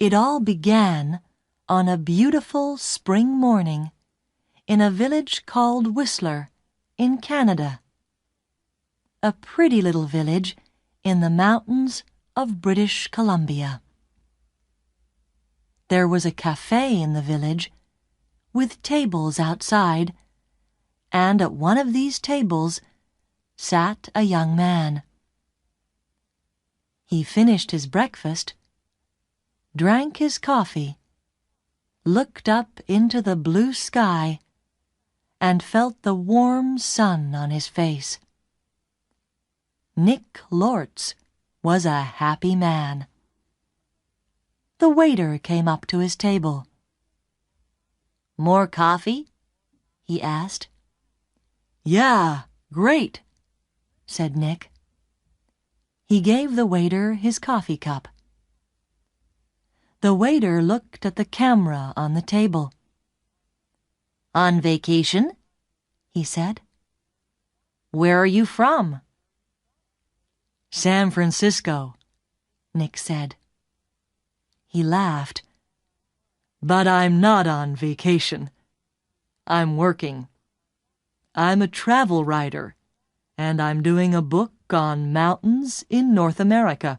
It all began on a beautiful spring morning in a village called Whistler in Canada. A pretty little village in the mountains of British Columbia. There was a cafe in the village with tables outside, and at one of these tables sat a young man. He finished his breakfast, drank his coffee, looked up into the blue sky, and felt the warm sun on his face. Nick Lortz was a happy man. The waiter came up to his table. "More coffee?" he asked. "Yeah, great," said Nick. He gave the waiter his coffee cup. The waiter looked at the camera on the table. "On vacation?" he said. "Where are you from?" "San Francisco," Nick said. He laughed. "But I'm not on vacation. I'm working. I'm a travel writer, and I'm doing a book on mountains in North America.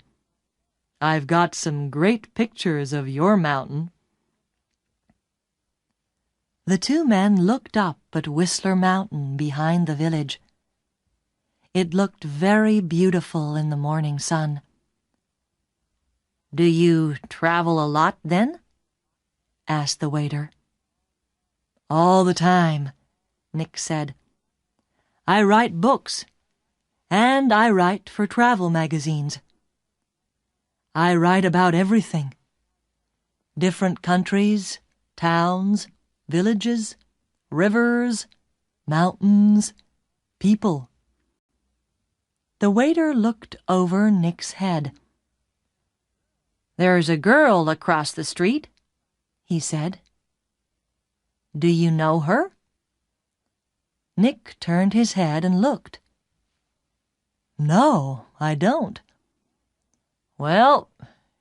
I've got some great pictures of your mountain." The two men looked up at Whistler Mountain behind the village. It looked very beautiful in the morning sun. "Do you travel a lot, then?" asked the waiter. "All the time," Nick said. "I write books, and I write for travel magazines. I write about everything. Different countries, towns, villages, rivers, mountains, people." The waiter looked over Nick's head. "There's a girl across the street," he said. "Do you know her?" Nick turned his head and looked. "No, I don't." "Well,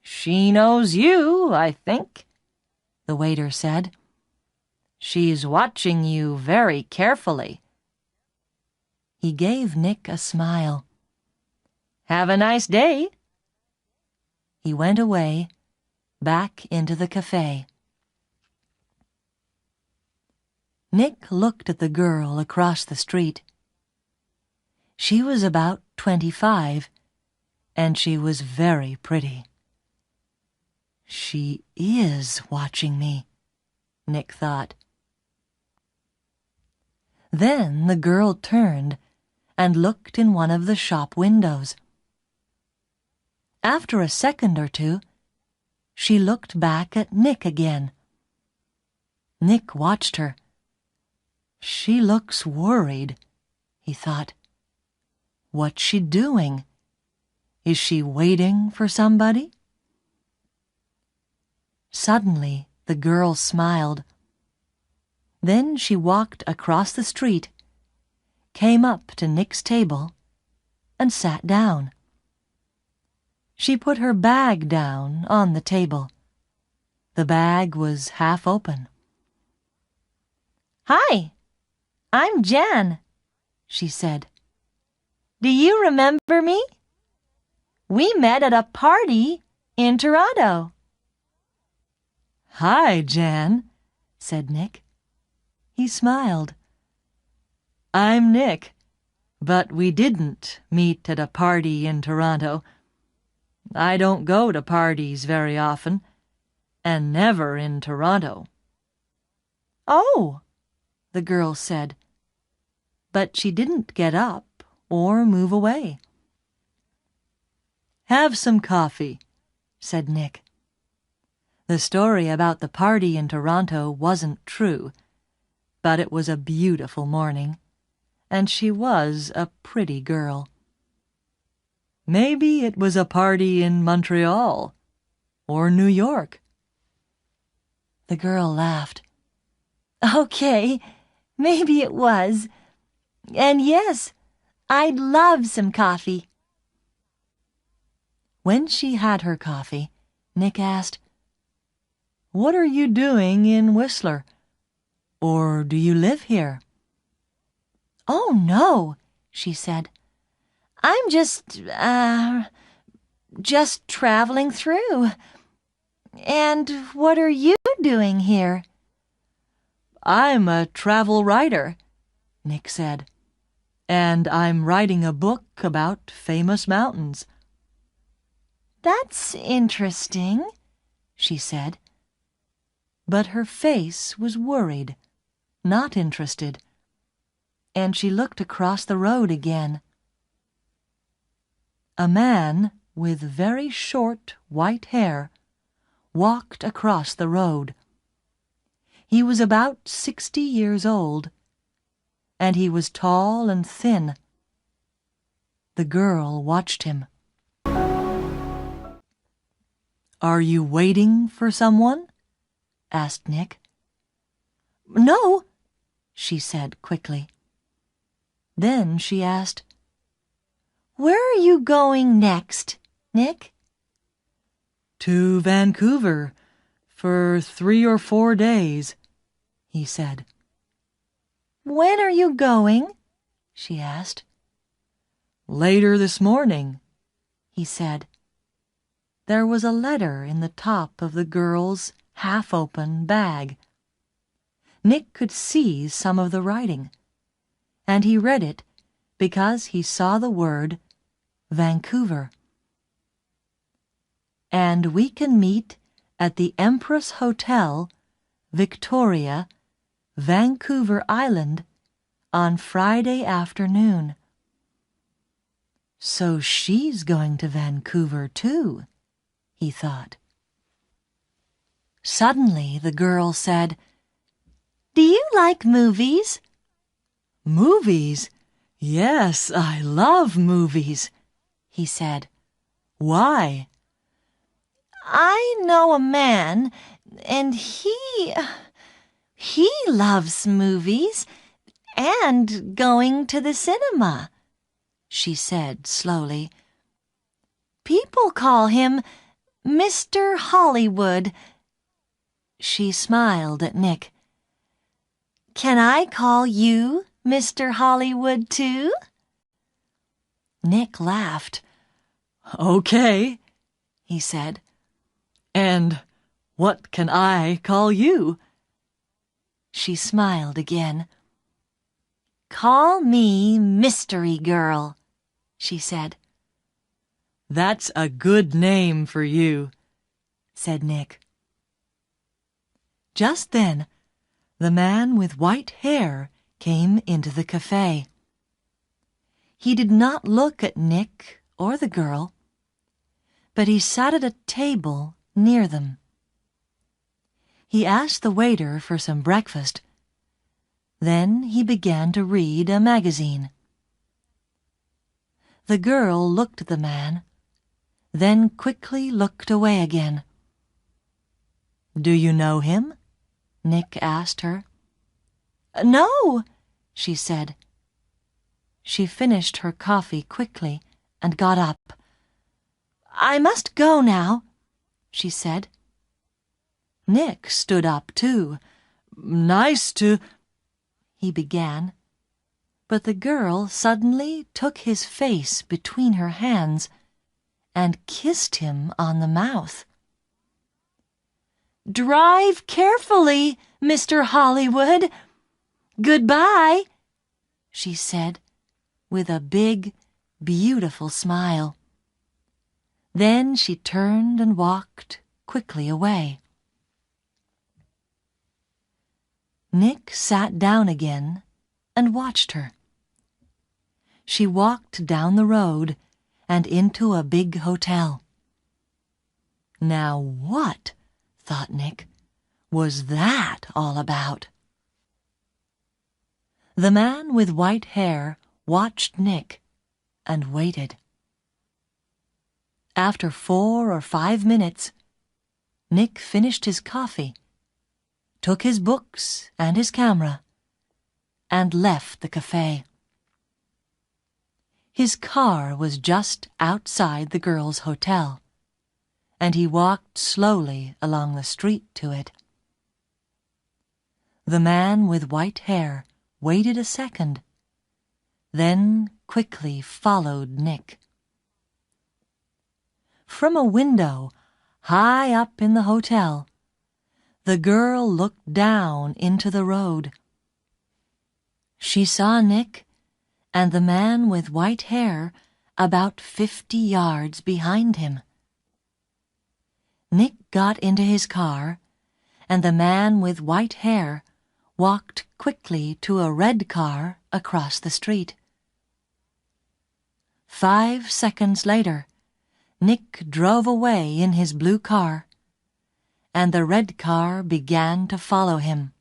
she knows you, I think," the waiter said. "She's watching you very carefully." He gave Nick a smile. "Have a nice day." He went away, back into the cafe. Nick looked at the girl across the street. She was about 25, and she was very pretty. "She is watching me," Nick thought. Then the girl turned and looked in one of the shop windows. After a second or two, she looked back at Nick again. Nick watched her. "She looks worried," he thought. "What's she doing? Is she waiting for somebody?" Suddenly, the girl smiled. Then she walked across the street, came up to Nick's table, and sat down. She put her bag down on the table. The bag was half open. "Hi, I'm Jan," she said. "Do you remember me? We met at a party in Toronto." "Hi, Jan," said Nick. He smiled. "I'm Nick, but we didn't meet at a party in Toronto. I don't go to parties very often, and never in Toronto." "Oh," the girl said, but she didn't get up or move away. "Have some coffee," said Nick. The story about the party in Toronto wasn't true, but it was a beautiful morning, and she was a pretty girl. Maybe it was a party in Montreal or New York. The girl laughed. "Okay, maybe it was. And yes, I'd love some coffee." When she had her coffee, Nick asked, what are you doing in Whistler? Or do you live here?" "Oh, no," she said. "I'm just traveling through. And what are you doing here?" "I'm a travel writer," Nick said, "and I'm writing a book about famous mountains." "That's interesting," she said. But her face was worried, not interested, and she looked across the road again. A man with very short white hair walked across the road. He was about 60 years old, and he was tall and thin. The girl watched him. "Are you waiting for someone?" asked Nick. "No," she said quickly. Then she asked, "Where are you going next, Nick?" "To Vancouver for 3 or 4 days," he said. "When are you going?" she asked. "Later this morning," he said. There was a letter in the top of the girl's half-open bag. Nick could see some of the writing, and he read it because he saw the word Vancouver. "And we can meet at the Empress Hotel, Victoria, Vancouver Island, on Friday afternoon." So she's going to Vancouver too, he thought. Suddenly the girl said, "Do you like movies?" "Movies? Yes, I love movies," he said. "Why?" "I know a man, and he loves movies and going to the cinema," she said slowly. "People call him Mr. Hollywood." She smiled at Nick. "Can I call you Mr. Hollywood too?" Nick laughed. "Okay," he said. "And what can I call you?" She smiled again. "Call me Mystery Girl," she said. "That's a good name for you," said Nick. Just then, the man with white hair came into the cafe. He did not look at Nick or the girl, but he sat at a table near them. He asked the waiter for some breakfast. Then he began to read a magazine. The girl looked at the man, then quickly looked away again. "Do you know him?" Nick asked her. "No," she said. She finished her coffee quickly and got up. "I must go now," she said. Nick stood up too. "Nice to—" he began, but the girl suddenly took his face between her hands and kissed him on the mouth. "Drive carefully, Mr. Hollywood. Goodbye," she said with a big, beautiful smile. Then she turned and walked quickly away. Nick sat down again and watched her. She walked down the road and into a big hotel. Now what, thought Nick, was that all about? The man with white hair watched Nick and waited. After 4 or 5 minutes, Nick finished his coffee, took his books and his camera, and left the cafe. His car was just outside the girl's hotel, and he walked slowly along the street to it. The man with white hair waited a second, then quickly followed Nick. From a window high up in the hotel, the girl looked down into the road. She saw Nick and the man with white hair about 50 yards behind him. Nick got into his car, and the man with white hair walked quickly to a red car across the street. 5 seconds later, Nick drove away in his blue car, and the red car began to follow him.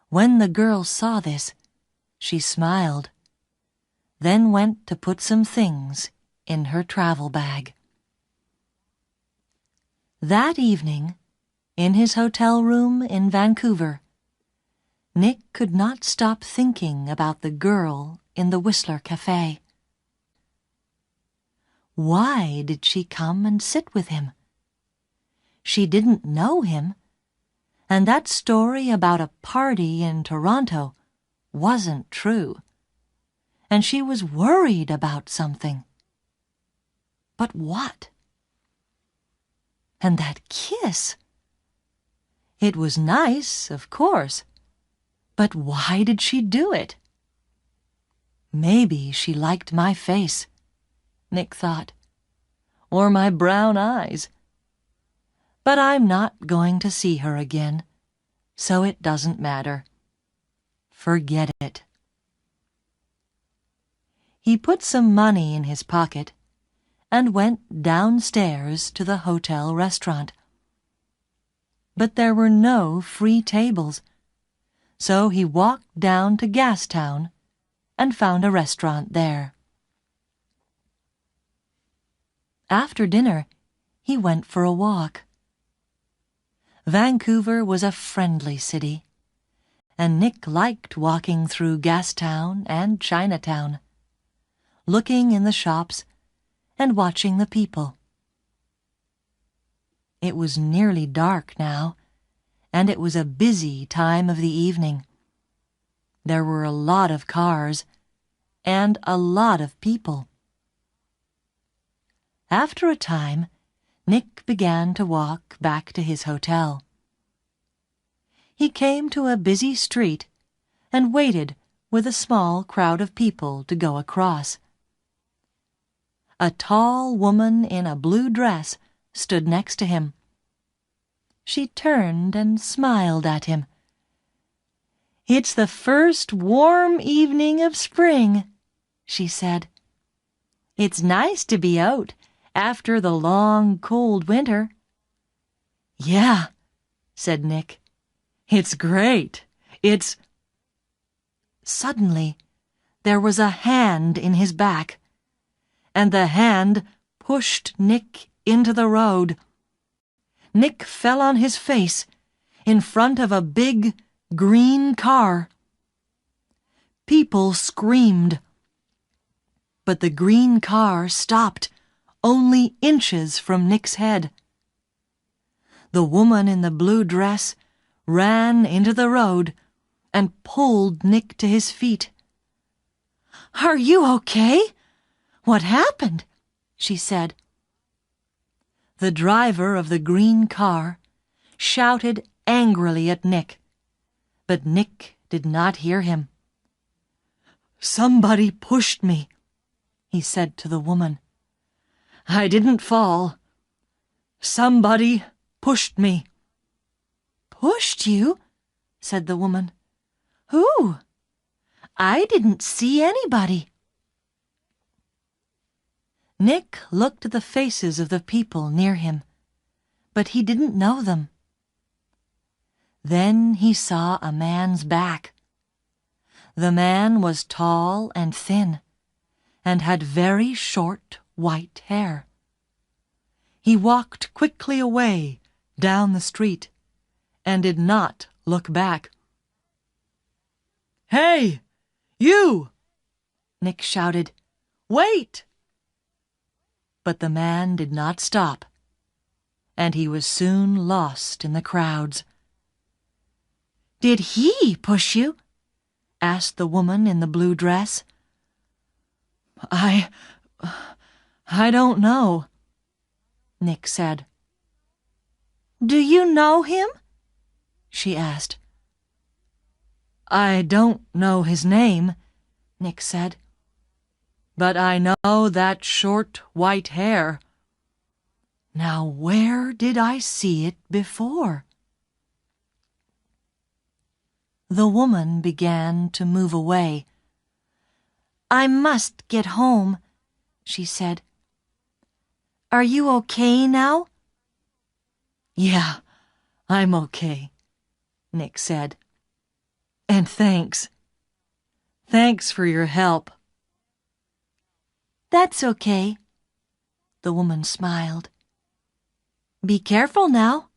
When the girl saw this, she smiled, then went to put some things in her travel bag. That evening, in his hotel room in Vancouver, Nick could not stop thinking about the girl in the Whistler Cafe. Why did she come and sit with him? She didn't know him, and that story about a party in Toronto wasn't true, and she was worried about something. But what? And that kiss! It was nice, of course, but why did she do it? Maybe she liked my face, Nick thought, or my brown eyes. But I'm not going to see her again, so it doesn't matter. Forget it. He put some money in his pocket and went downstairs to the hotel restaurant. But there were no free tables, so he walked down to Gastown and found a restaurant there. After dinner, he went for a walk. Vancouver was a friendly city, and Nick liked walking through Gastown and Chinatown, looking in the shops and watching the people. It was nearly dark now, and it was a busy time of the evening. There were a lot of cars and a lot of people. After a time, Nick began to walk back to his hotel. He came to a busy street and waited with a small crowd of people to go across. A tall woman in a blue dress stood next to him. She turned and smiled at him. "It's the first warm evening of spring," she said. "It's nice to be out after the long, cold winter." "Yeah," said Nick. "It's great. It's—" Suddenly, there was a hand in his back, and the hand pushed Nick into the road. Nick fell on his face in front of a big, green car. People screamed, but the green car stopped only inches from Nick's head. The woman in the blue dress ran into the road and pulled Nick to his feet. "Are you okay? What happened?" she said. The driver of the green car shouted angrily at Nick, but Nick did not hear him. "Somebody pushed me," he said to the woman. "I didn't fall. Somebody pushed me." "Pushed you?" said the woman. "Who? I didn't see anybody." Nick looked at the faces of the people near him, but he didn't know them. Then he saw a man's back. The man was tall and thin, and had very short white hair. He walked quickly away down the street, and did not look back. "Hey, you!" Nick shouted. "Wait!" But the man did not stop, and he was soon lost in the crowds. "Did he push you?" asked the woman in the blue dress. I don't know," Nick said. "Do you know him?" she asked. "I don't know his name," Nick said. "But I know that short white hair. Now where did I see it before?" The woman began to move away. "I must get home," she said. "Are you okay now?" "Yeah, I'm okay," Nick said. "And thanks. Thanks for your help." "That's okay," the woman smiled. "Be careful now."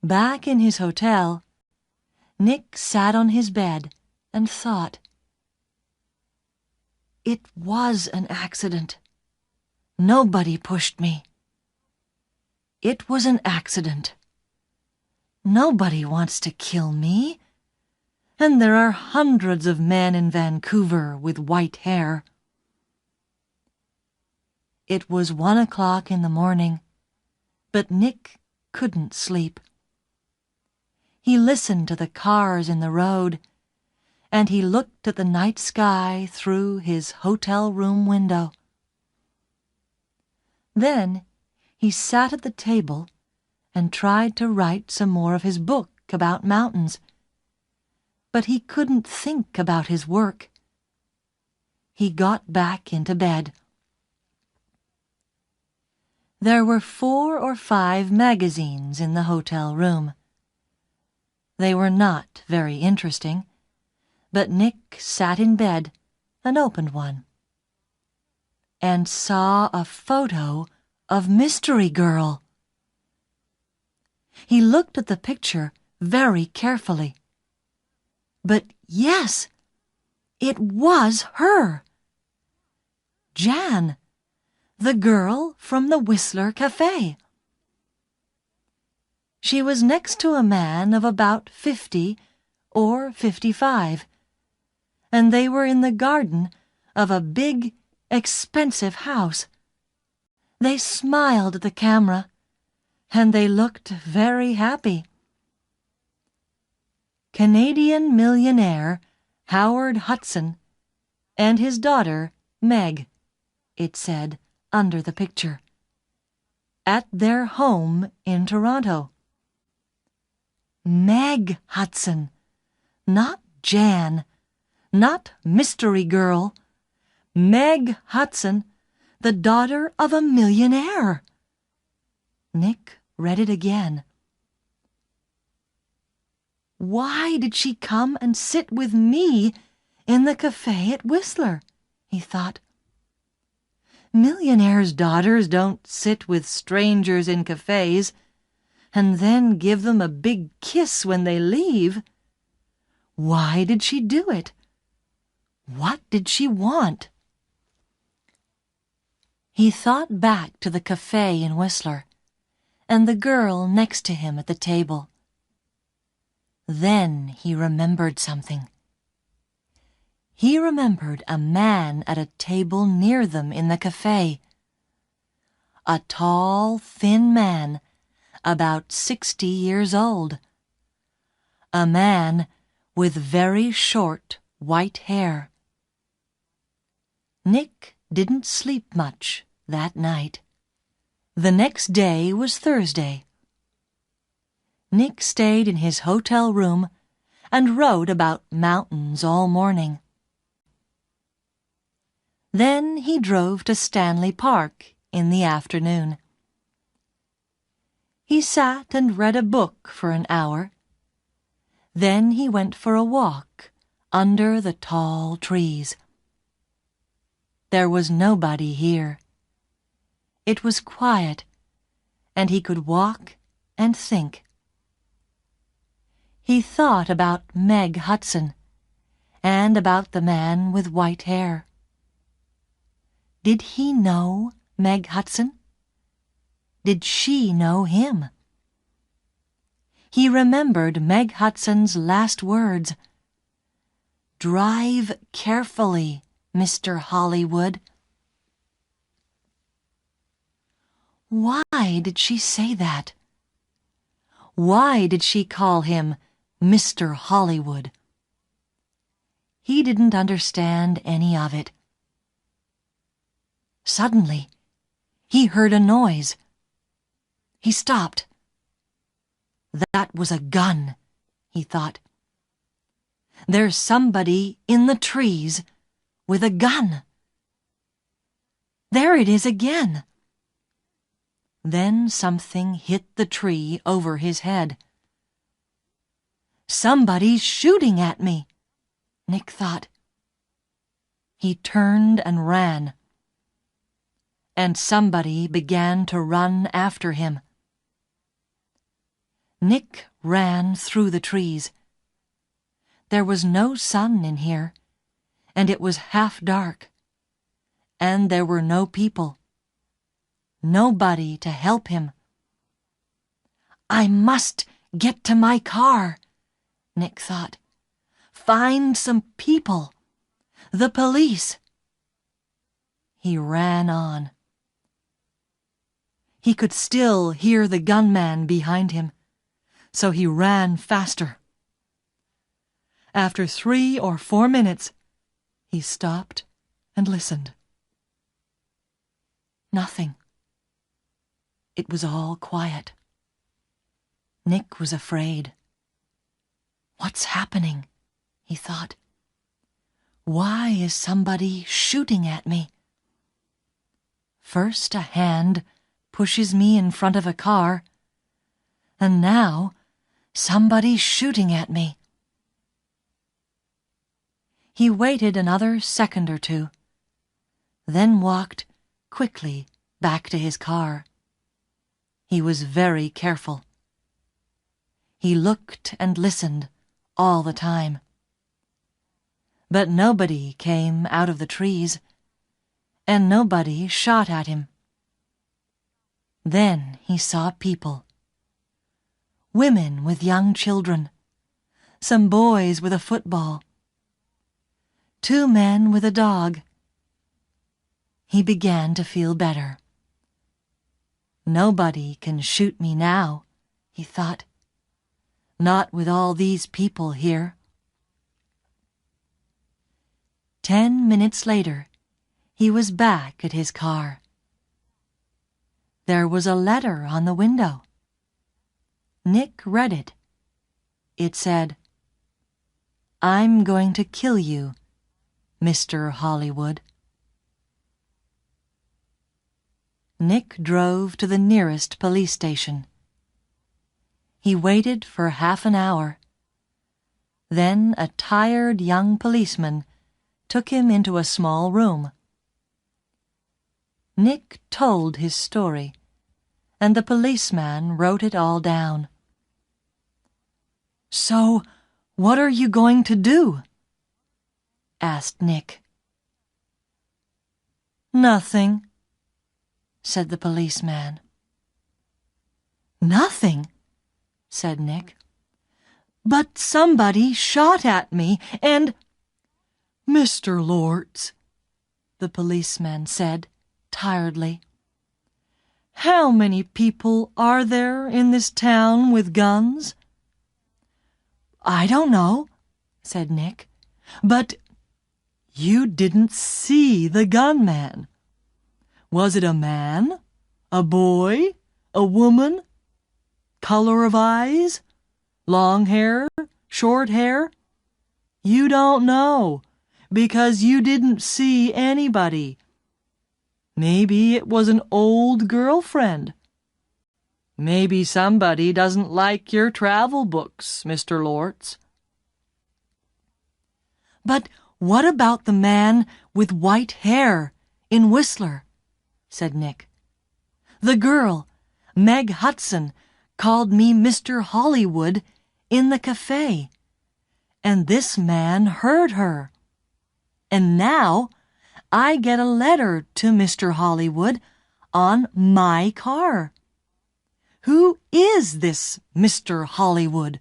Back in his hotel, Nick sat on his bed and thought. It was an accident. Nobody pushed me. It was an accident. Nobody wants to kill me, and there are hundreds of men in Vancouver with white hair. It was 1 o'clock in the morning, but Nick couldn't sleep. He listened to the cars in the road, and he looked at the night sky through his hotel room window. Then he sat at the table and tried to write some more of his book about mountains, but he couldn't think about his work. He got back into bed. There were 4 or 5 magazines in the hotel room. They were not very interesting, but Nick sat in bed and opened one, and saw a photo of Mystery Girl. He looked at the picture very carefully. But yes, it was her. Jan, the girl from the Whistler Cafe. She was next to a man of about 50 or 55, and they were in the garden of a big, expensive house. They smiled at the camera, and they looked very happy. Canadian millionaire Howard Hudson and his daughter Meg, it said under the picture, at their home in Toronto. Meg Hudson, not Jan, not Mystery Girl. Meg Hudson, the daughter of a millionaire. Nick read it again. Why did she come and sit with me in the cafe at Whistler? He thought. Millionaires' daughters don't sit with strangers in cafes and then give them a big kiss when they leave. Why did she do it? What did she want? He thought back to the cafe in Whistler and the girl next to him at the table. Then he remembered something. He remembered a man at a table near them in the cafe. A tall, thin man, about 60 years old. A man with very short white hair. Nick didn't sleep much that night. The next day was Thursday. Nick stayed in his hotel room and wrote about mountains all morning. Then he drove to Stanley Park in the afternoon. He sat and read a book for an hour. Then he went for a walk under the tall trees. There was nobody here. It was quiet, and he could walk and think. He thought about Meg Hudson and about the man with white hair. Did he know Meg Hudson? Did she know him? He remembered Meg Hudson's last words. "Drive carefully, Mr. Hollywood." Why did she say that? Why did she call him Mr. Hollywood? He didn't understand any of it. Suddenly, he heard a noise. He stopped. That was a gun, he thought. There's somebody in the trees with a gun. There it is again. Then something hit the tree over his head. Somebody's shooting at me, Nick thought. He turned and ran. And somebody began to run after him. Nick ran through the trees. There was no sun in here, and it was half dark. And there were no people. Nobody to help him. I must get to my car, Nick thought. Find some people. The police. He ran on. He could still hear the gunman behind him, so he ran faster. After 3 or 4 minutes, he stopped and listened. Nothing. It was all quiet. Nick was afraid. What's happening? He thought. Why is somebody shooting at me? First a hand pushes me in front of a car, and now somebody's shooting at me. He waited another second or two, then walked quickly back to his car. He was very careful. He looked and listened all the time. But nobody came out of the trees, and nobody shot at him. Then he saw people. Women with young children, some boys with a football, 2 men with a dog. He began to feel better. Nobody can shoot me now, he thought. Not with all these people here. 10 minutes later, he was back at his car. There was a letter on the window. Nick read it. It said, "I'm going to kill you, Mr. Hollywood." Nick drove to the nearest police station. He waited for half an hour. Then a tired young policeman took him into a small room. Nick told his story, and the policeman wrote it all down. "So, what are you going to do?" asked Nick. "Nothing," said the policeman. "Nothing?" said Nick. "But somebody shot at me, and—" "Mr. Lords," the policeman said tiredly, "how many people are there in this town with guns?" "I don't know," said Nick, "but you didn't see the gunman. Was it a man, a boy, a woman? Color of eyes? Long hair? Short hair? You don't know, because you didn't see anybody. Maybe it was an old girlfriend. Maybe somebody doesn't like your travel books, Mr. Lords." "But what about the man with white hair in Whistler?" said Nick. "The girl, Meg Hudson, called me Mr. Hollywood in the cafe, and this man heard her. And now I get a letter to Mr. Hollywood on my car. Who is this Mr. Hollywood?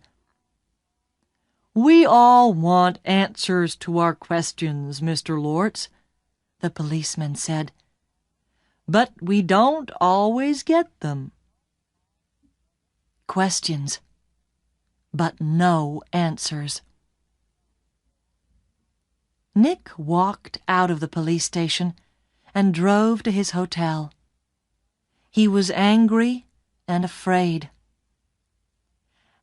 We all want answers to our questions, Mr. Lortz, the policeman said. But we don't always get them. Questions, but no answers. Nick walked out of the police station and drove to his hotel. He was angry and afraid.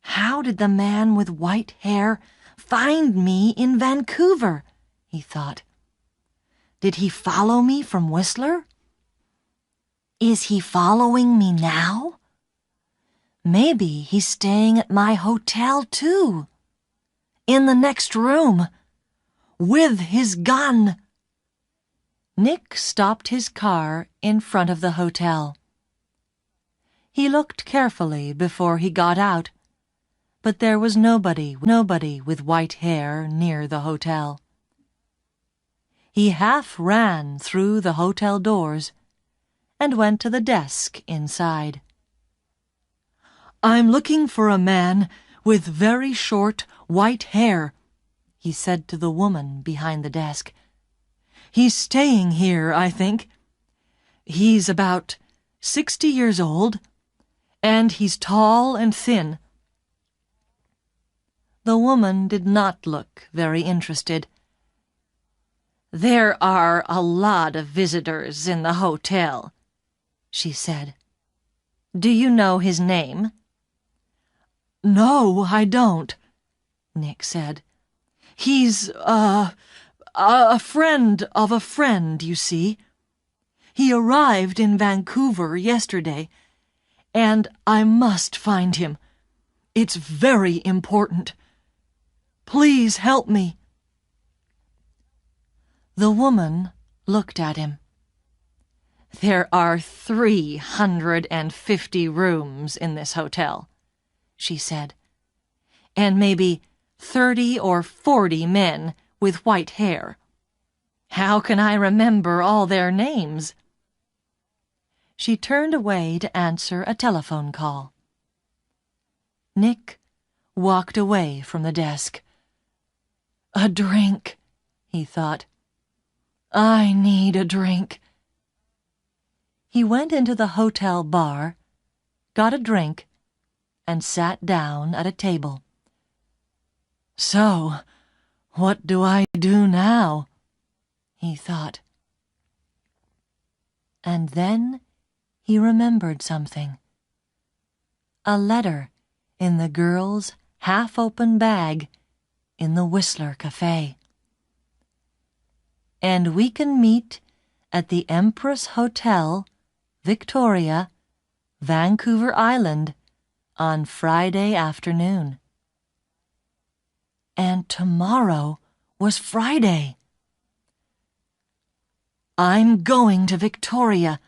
How did the man with white hair find me in Vancouver? He thought. Did he follow me from Whistler? Is he following me now? Maybe he's staying at my hotel too. In the next room. With his gun. Nick stopped his car in front of the hotel. He looked carefully before he got out, but there was nobody with white hair near the hotel. He half ran through the hotel doors and went to the desk inside. I'm looking for a man with very short white hair, he said to the woman behind the desk. He's staying here, I think. He's about 60 years old, and he's tall and thin. The woman did not look very interested. There are a lot of visitors in the hotel, she said. Do you know his name? No, I don't, Nick said. He's, a friend of a friend, you see. He arrived in Vancouver yesterday, and I must find him. It's very important. Please help me. The woman looked at him. There are 350 rooms in this hotel, she said, and maybe 30 or 40 men with white hair. How can I remember all their names? She turned away to answer a telephone call. Nick walked away from the desk. A drink, he thought. I need a drink. He went into the hotel bar, got a drink, and sat down at a table. So, what do I do now? He thought. And then he remembered something. A letter in the girl's half-open bag in the Whistler Cafe. And we can meet at the Empress Hotel, Victoria, Vancouver Island, on Friday afternoon. And tomorrow was Friday. I'm going to Victoria,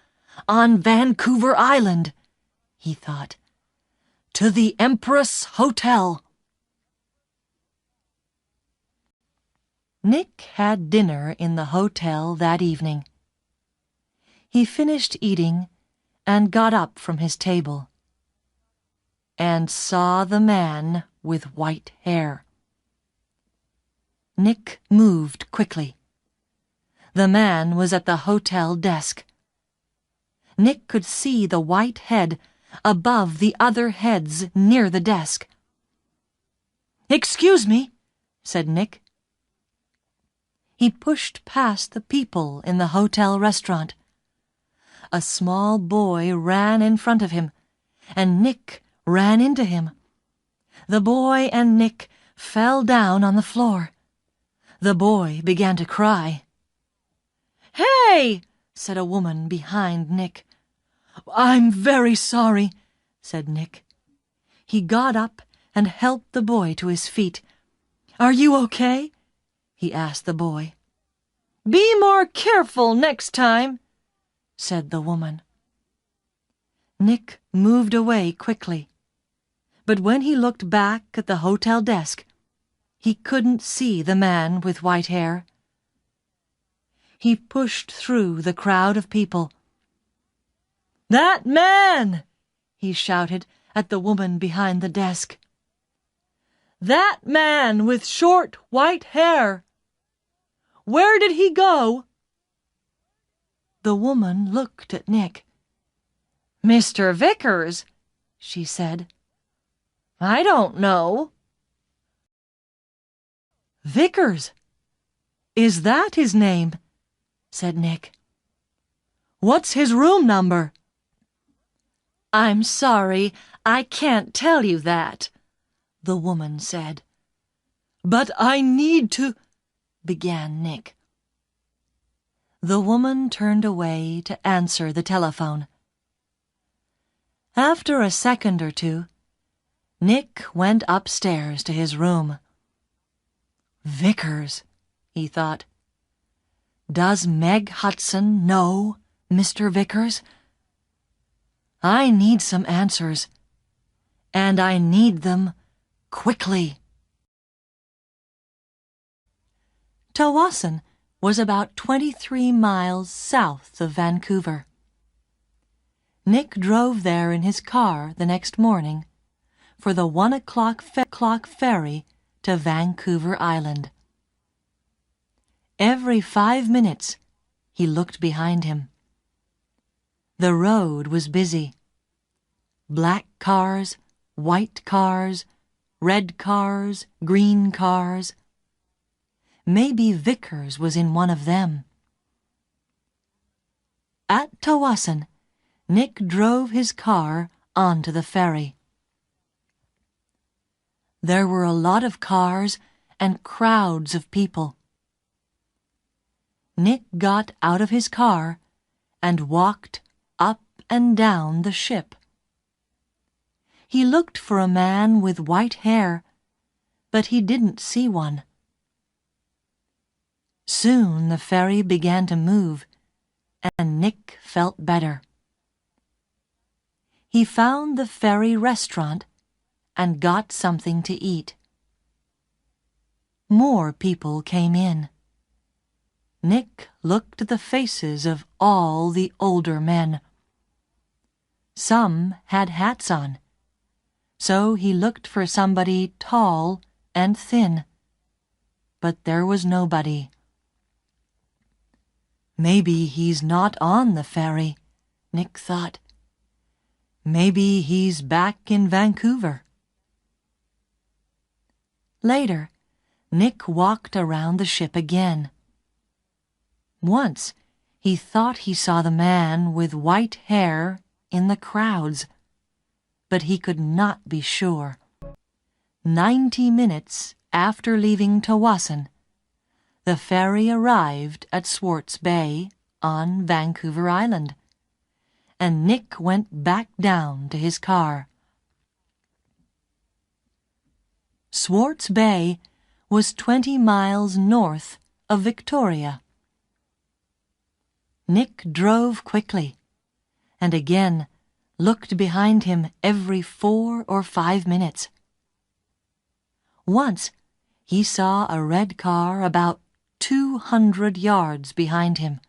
on Vancouver Island, he thought. To the Empress Hotel. Nick had dinner in the hotel that evening. He finished eating and got up from his table and saw the man with white hair. Nick moved quickly. The man was at the hotel desk. Nick could see the white head above the other heads near the desk. "Excuse me," said Nick. He pushed past the people in the hotel restaurant. A small boy ran in front of him, and Nick ran into him. The boy and Nick fell down on the floor. The boy began to cry. "Hey!" said a woman behind Nick. "I'm very sorry," said Nick. He got up and helped the boy to his feet. "Are you okay?" he asked the boy. "Be more careful next time," said the woman. Nick moved away quickly, but when he looked back at the hotel desk, he couldn't see the man with white hair. he pushed through the crowd of people. "That man!" he shouted at the woman behind the desk. "That man with short white hair! Where did he go?" The woman looked at Nick. "Mr. Vickers," she said. "I don't know." "Vickers? Is that his name?" said Nick. "What's his room number?" "I'm sorry, I can't tell you that," the woman said. "But I need to—" began Nick. The woman turned away to answer the telephone. After a second or two, Nick went upstairs to his room. Vickers, he thought. Does Meg Hudson know Mr. Vickers? I need some answers, and I need them quickly. Tawasin was about 23 miles south of Vancouver. Nick drove there in his car the next morning for the 1 o'clock ferry to Vancouver Island. Every 5 minutes, he looked behind him. The road was busy. Black cars, white cars, red cars, green cars. Maybe Vickers was in one of them. At Tawasin, Nick drove his car onto the ferry. There were a lot of cars and crowds of people. Nick got out of his car and walked up and down the ship. He looked for a man with white hair, but he didn't see one. Soon the ferry began to move, and Nick felt better. He found the ferry restaurant and got something to eat. More people came in. Nick looked at the faces of all the older men. Some had hats on, so he looked for somebody tall and thin. But there was nobody. Maybe he's not on the ferry, Nick thought. Maybe he's back in Vancouver. Later, Nick walked around the ship again. Once, he thought he saw the man with white hair in the crowds, but he could not be sure. 90 minutes after leaving Tawasin, the ferry arrived at Swartz Bay on Vancouver Island, and Nick went back down to his car. Swartz Bay was 20 miles north of Victoria. Nick drove quickly, and again looked behind him every 4 or 5 minutes. Once, he saw a red car about 200 yards behind him.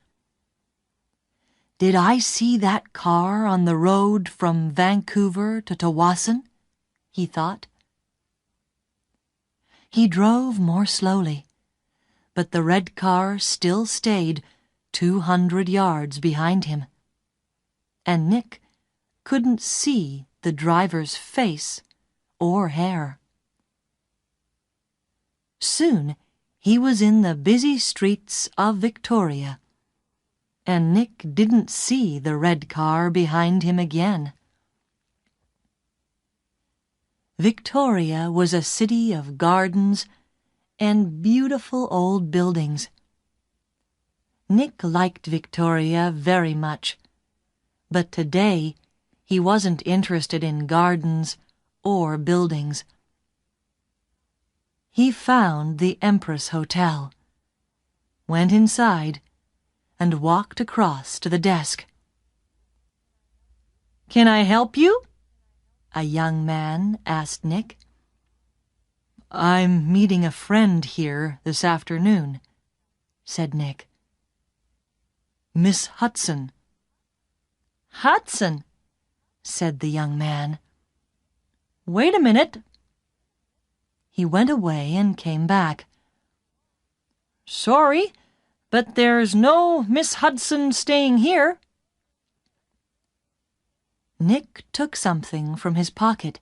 Did I see that car on the road from Vancouver to Tawasin? He thought. He drove more slowly, but the red car still stayed 200 yards behind him, and Nick couldn't see the driver's face or hair. Soon he was in the busy streets of Victoria, and Nick didn't see the red car behind him again. Victoria was a city of gardens and beautiful old buildings. Nick liked Victoria very much, but today he wasn't interested in gardens or buildings. He found the Empress Hotel, went inside, and walked across to the desk. "Can I help you?" a young man asked Nick. "I'm meeting a friend here this afternoon," said Nick. Miss Hudson." "Hudson," said the young man. "Wait a minute." He went away and came back. "Sorry, but there's no Miss Hudson staying here." Nick took something from his pocket.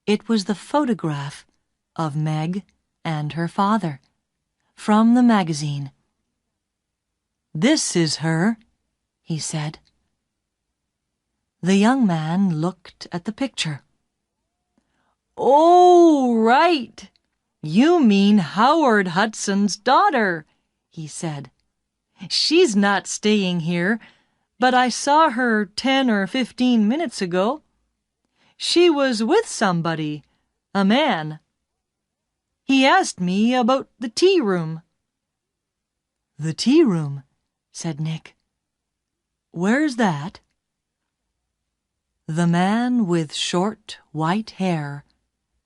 It was the photograph of Meg and her father, from the magazine. "This is her," he said. The young man looked at the picture. "Oh, right. You mean Howard Hudson's daughter," he said. "She's not staying here, but I saw her 10 or 15 minutes ago. She was with somebody, a man. He asked me about the tea room." "The tea room," said Nick. "Where's that?" The man with short white hair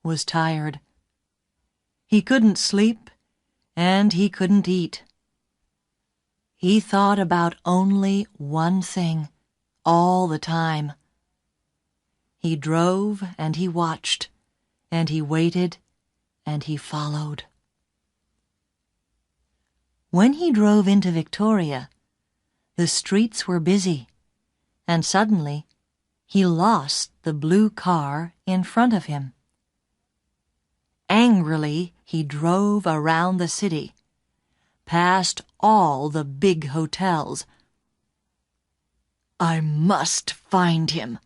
was tired. He couldn't sleep and he couldn't eat. He thought about only one thing all the time. He drove and he watched, and he waited and he followed. When he drove into Victoria, the streets were busy, and suddenly he lost the blue car in front of him. Angrily, he drove around the city, past all the big hotels. "I must find him,"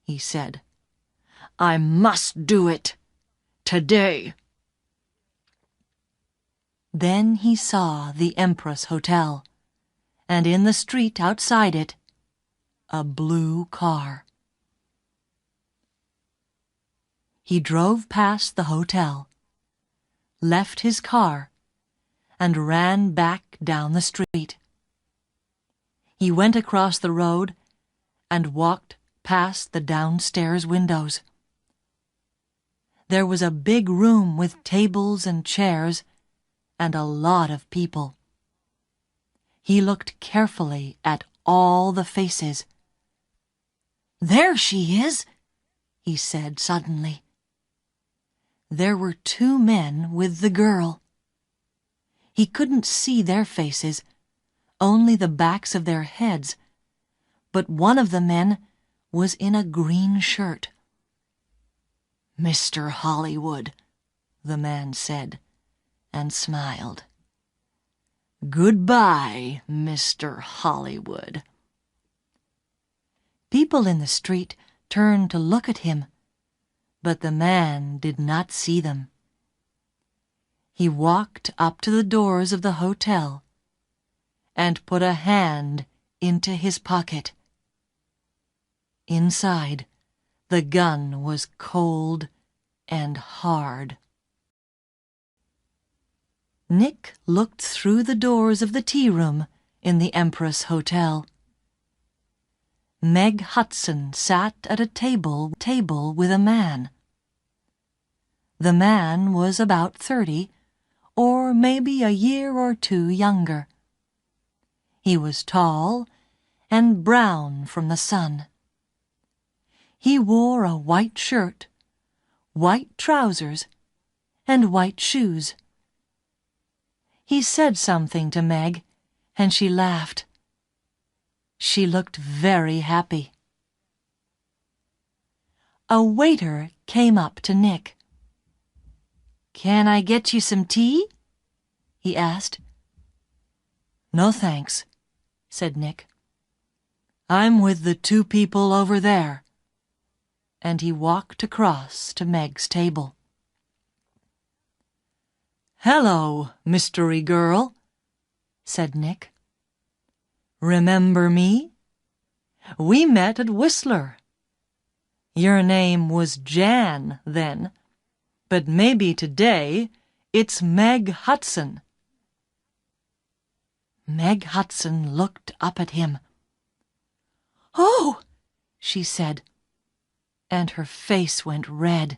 he said. "I must do it today." Then he saw the Empress Hotel, and in the street outside it, a blue car. He drove past the hotel, left his car, and ran back down the street. He went across the road and walked past the downstairs windows. There was a big room with tables and chairs and a lot of people. He looked carefully at all the faces. "There she is," he said suddenly. There were 2 men with the girl. He couldn't see their faces, only the backs of their heads, but one of the men was in a green shirt. "Mr. Hollywood," the man said, and smiled. "Goodbye, Mr. Hollywood." People in the street turned to look at him, but the man did not see them. He walked up to the doors of the hotel and put a hand into his pocket. Inside, the gun was cold and hard. Nick looked through the doors of the tea room in the Empress Hotel. Meg Hudson sat at a table with a man. The man was about 30, or maybe a year or 2 younger. He was tall and brown from the sun. He wore a white shirt, white trousers, and white shoes. He said something to Meg, and she laughed. She looked very happy. A waiter came up to Nick. "Can I get you some tea?" he asked. "No, thanks," said Nick. "I'm with the 2 people over there." And he walked across to Meg's table. "Hello, mystery girl," said Nick. "Remember me? We met at Whistler. Your name was Jan then, but maybe today it's Meg Hudson." Meg Hudson looked up at him. "Oh!" she said, and her face went red.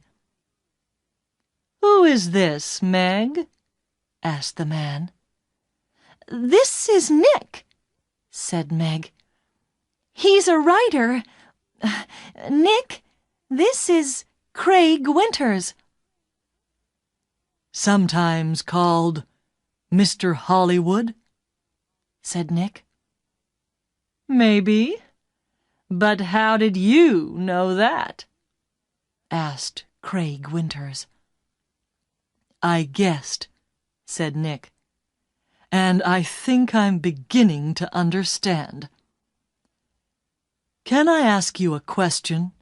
"Who is this, Meg?" asked the man. "This is Nick," said Meg. "He's a writer. Nick, this is Craig Winters." "Sometimes called Mr. Hollywood?" said Nick. "Maybe. But how did you know that?" asked Craig Winters. "I guessed," said Nick. "And I think I'm beginning to understand. Can I ask you a question,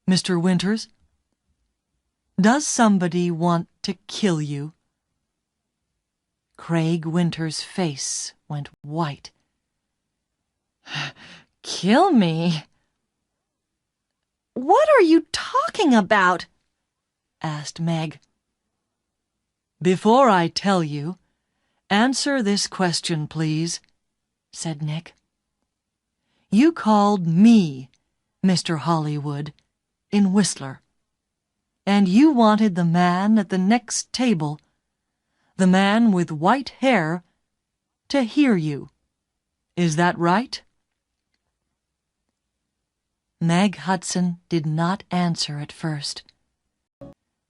Mr. Winters? Does somebody want to kill you?" Craig Winters' face went white. "Kill me? What are you talking about?" asked Meg. "Before I tell you, answer this question, please," said Nick. "You called me Mr. Hollywood in Whistler, and you wanted the man at the next table, the man with white hair, to hear you. Is that right?" Meg Hudson did not answer at first.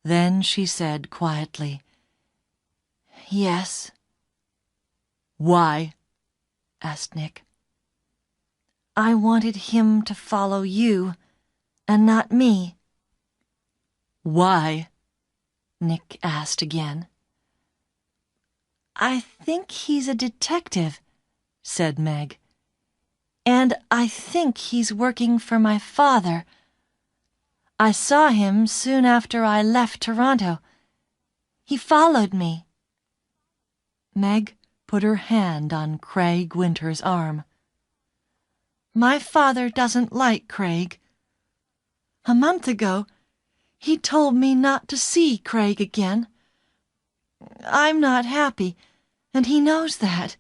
Then she said quietly, "Yes." "Why?" asked Nick. "I wanted him to follow you, and not me." "Why?" Nick asked again. "I think he's a detective," said Meg. "And I think he's working for my father. I saw him soon after I left Toronto. He followed me." Meg put her hand on Craig Winters' arm. "My father doesn't like Craig. A month ago, he told me not to see Craig again. I'm not happy, and he knows that.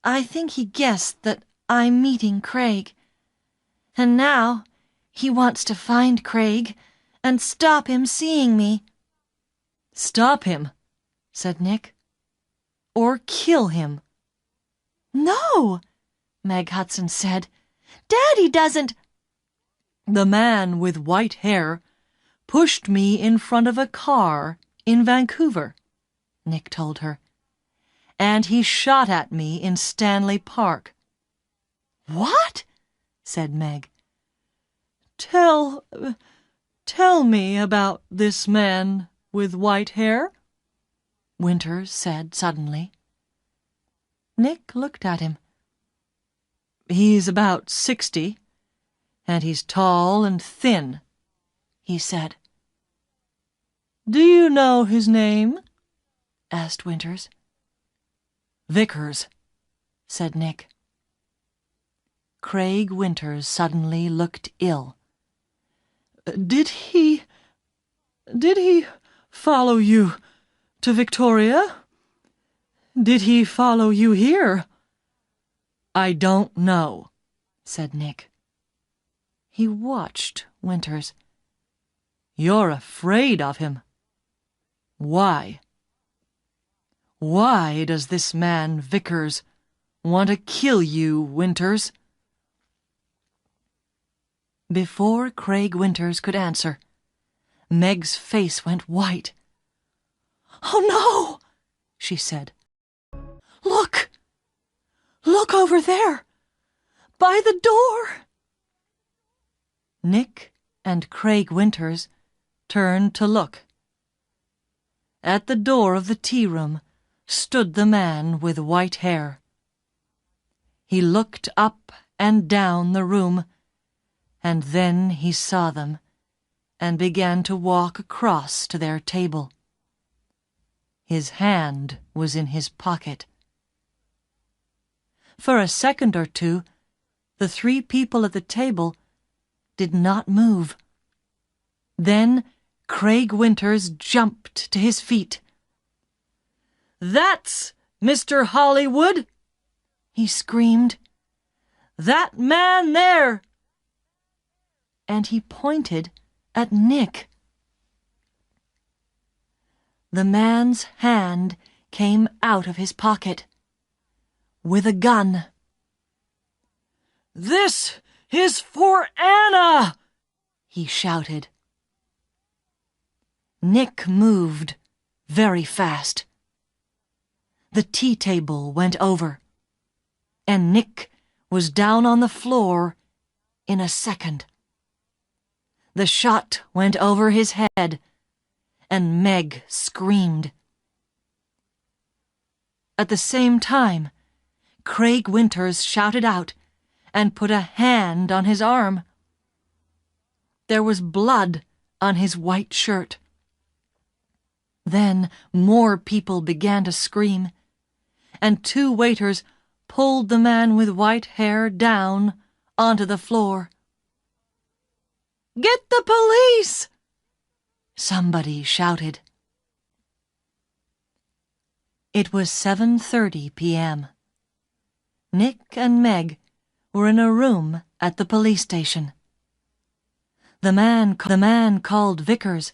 I think he guessed that I'm meeting Craig. And now he wants to find Craig and stop him seeing me." "Stop him," said Nick. "Or kill him." "No," Meg Hudson said. "Daddy doesn't—" "The man with white hair pushed me in front of a car in Vancouver," Nick told her. "And he shot at me in Stanley Park." "What?" said Meg. Tell me about this man with white hair," Winters said suddenly. Nick looked at him. "He's about 60, and he's tall and thin," he said. "Do you know his name?" asked Winters. "Vickers," said Nick. Craig Winters suddenly looked ill. Did he follow you to Victoria? Did he follow you here?" "I don't know," said Nick. He watched Winters. "You're afraid of him. Why? Why does this man Vickers want to kill you, Winters?" Before Craig Winters could answer, Meg's face went white. "Oh, no!" she said. "Look! Look over there! By the door!" Nick and Craig Winters turned to look. At the door of the tea room stood the man with white hair. He looked up and down the room, and then he saw them and began to walk across to their table. His hand was in his pocket. For a second or two, the three people at the table did not move. Then Craig Winters jumped to his feet. "That's Mr. Hollywood!" he screamed. "That man there!" And he pointed at Nick. The man's hand came out of his pocket with a gun. "This is for Anna!" he shouted. Nick moved very fast. The tea table went over, and Nick was down on the floor in a second. The shot went over his head, and Meg screamed. At the same time, Craig Winters shouted out and put a hand on his arm. There was blood on his white shirt. Then more people began to scream, and 2 waiters pulled the man with white hair down onto the floor. "Get the police!" somebody shouted. It was 7:30 p.m. Nick and Meg were in a room at the police station. The man called Vickers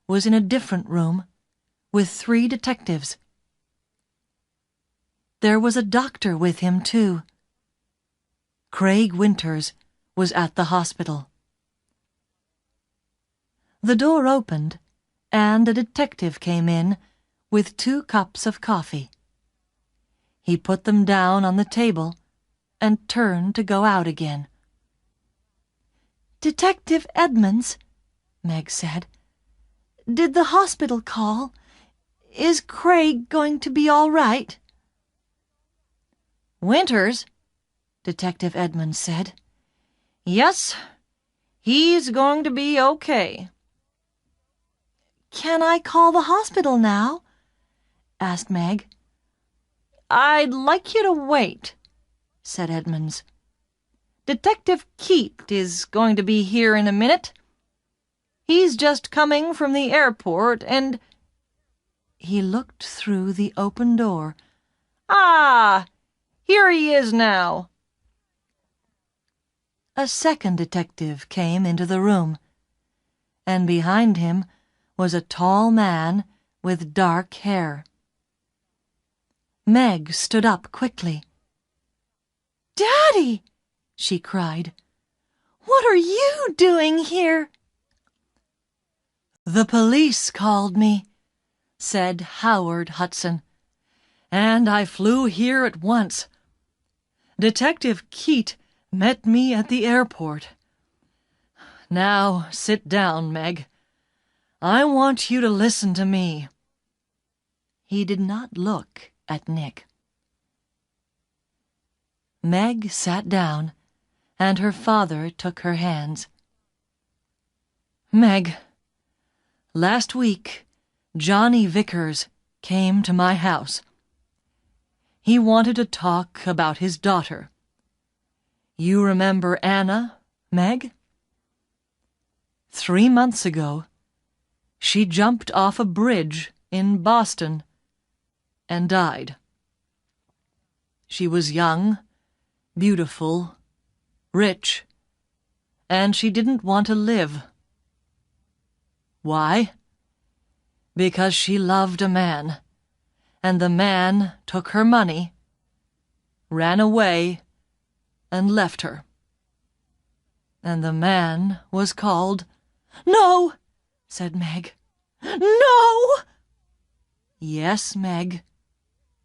was in a different room with 3 detectives. There was a doctor with him, too. Craig Winters was at the hospital. The door opened, and a detective came in with 2 cups of coffee. He put them down on the table and turned to go out again. "Detective Edmonds," Meg said, "did the hospital call? Is Craig going to be all right?" "Winters," Detective Edmonds said. "Yes, he's going to be okay." "Can I call the hospital now?" asked Meg. "I'd like you to wait," said Edmonds. "Detective Keat is going to be here in a minute. He's just coming from the airport and—" He looked through the open door. "Ah, here he is now." A second detective came into the room, and behind him was a tall man with dark hair. Meg stood up quickly. "Daddy!" she cried. "What are you doing here?" "The police called me," said Howard Hudson, "and I flew here at once. Detective Keat met me at the airport. Now sit down, Meg. I want you to listen to me." He did not look at Nick. Meg sat down, and her father took her hands. "Meg, last week Johnny Vickers came to my house. He wanted to talk about his daughter. You remember Anna, Meg? 3 months ago, she jumped off a bridge in Boston and died. She was young, beautiful, rich, and she didn't want to live. Why? Because she loved a man, and the man took her money, ran away, and left her. And the man was called—" "No!" said Meg. "No!" "Yes, Meg.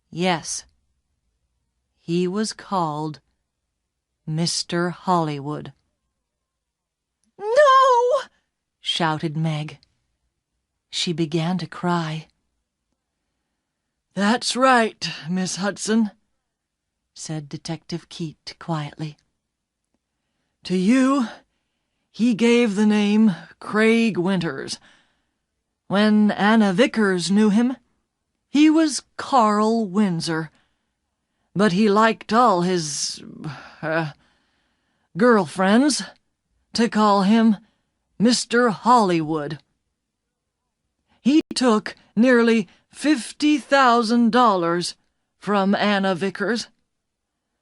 Yes. He was called Mr. Hollywood." "No!" shouted Meg. She began to cry. "That's right, Miss Hudson," said Detective Keat quietly. "To you, he gave the name Craig Winters. When Anna Vickers knew him, he was Carl Windsor. But he liked all his girlfriends to call him Mr. Hollywood. He took nearly $50,000 from Anna Vickers,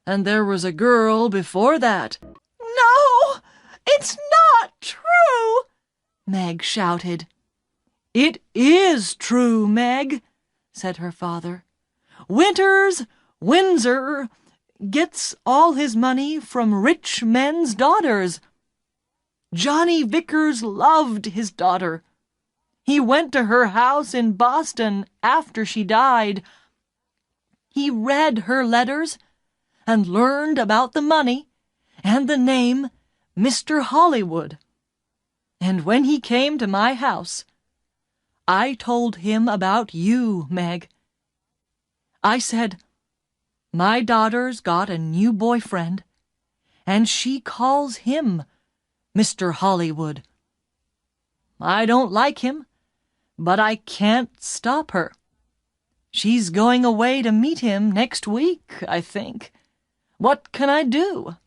and there was a girl before that." "No, it's not true!" Meg shouted. "It is true, Meg," said her father. "Winters, Windsor, gets all his money from rich men's daughters. Johnny Vickers loved his daughter. He went to her house in Boston after she died. He read her letters and learned about the money and the name Mr. Hollywood. And when he came to my house, I told him about you, Meg. I said, my daughter's got a new boyfriend, and she calls him Mr. Hollywood. I don't like him, but I can't stop her. She's going away to meet him next week, I think. What can I do?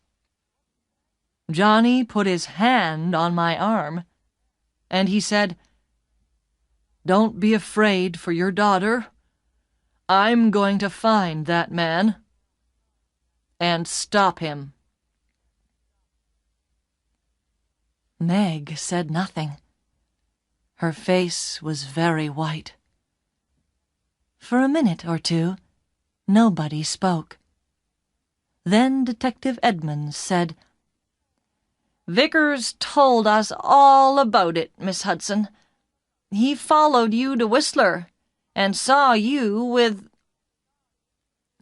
Johnny put his hand on my arm, and he said, don't be afraid for your daughter. I'm going to find that man and stop him. Meg said nothing. Her face was very white. For a minute or two, nobody spoke. Then Detective Edmonds said, Vickers told us all about it, Miss Hudson. He followed you to Whistler and saw you with...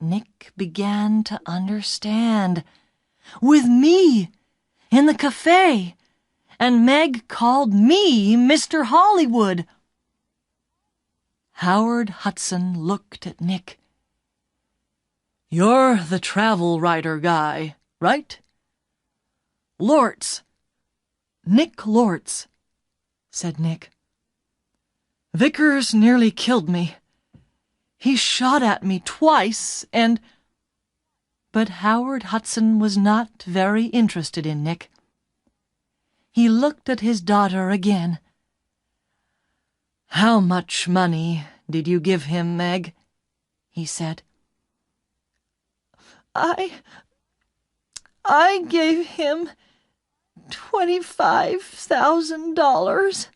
Nick began to understand. With me, in the cafe, and Meg called me Mr. Hollywood. Howard Hudson looked at Nick. You're the travel writer guy, right? Lortz. Nick Lortz, said Nick. Vickers nearly killed me. He shot at me twice, and... But Howard Hudson was not very interested in Nick. He looked at his daughter again. How much money did you give him, Meg? He said. I gave him $25,000,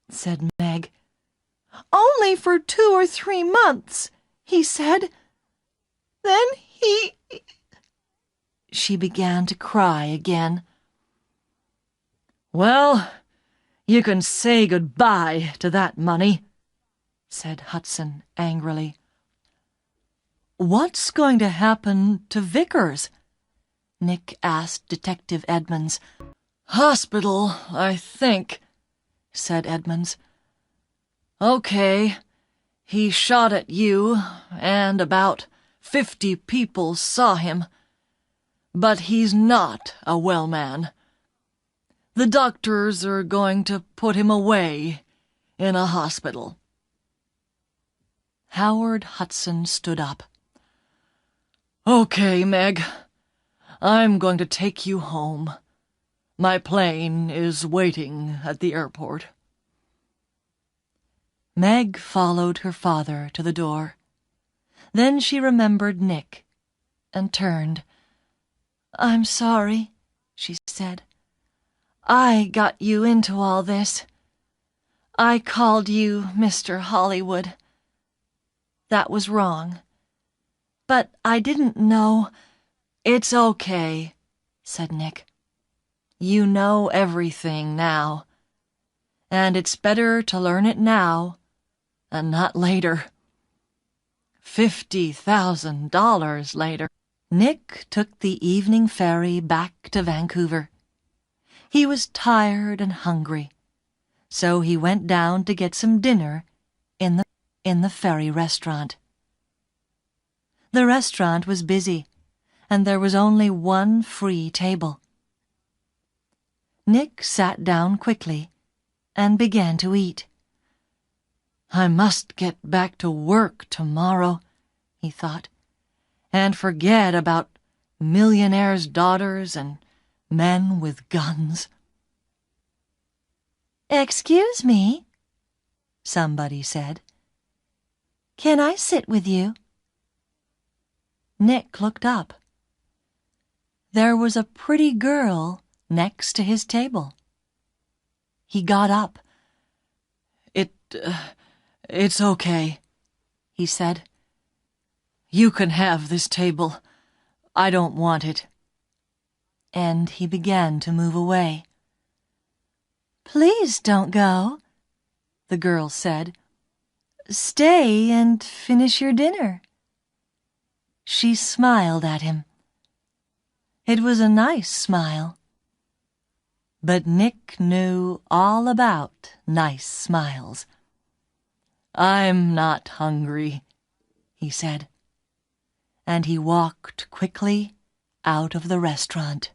said Meg. Only for 2 or 3 months, he said. Then he... She began to cry again. Well, you can say goodbye to that money, said Hudson angrily. What's going to happen to Vickers? Nick asked Detective Edmonds. Hospital, I think, said Edmonds. Okay, he shot at you, and about 50 people saw him. But he's not a well man. The doctors are going to put him away in a hospital. Howard Hudson stood up. Okay, Meg. I'm going to take you home. My plane is waiting at the airport. Meg followed her father to the door. Then she remembered Nick and turned. I'm sorry, she said. I got you into all this. I called you Mr. Hollywood. That was wrong. But I didn't know. It's okay, said Nick. You know everything now. And it's better to learn it now and not later. $50,000 later. Nick took the evening ferry back to Vancouver. He was tired and hungry, so he went down to get some dinner in the ferry restaurant. The restaurant was busy, and there was only one free table. Nick sat down quickly and began to eat. I must get back to work tomorrow, he thought, and forget about millionaires' daughters and men with guns. Excuse me, somebody said. Can I sit with you? Nick looked up. There was a pretty girl next to his table. He got up. It's okay, he said. You can have this table. I don't want it." And he began to move away. "Please don't go," the girl said. "Stay and finish your dinner." She smiled at him. It was a nice smile. But Nick knew all about nice smiles. "I'm not hungry," he said. And he walked quickly out of the restaurant.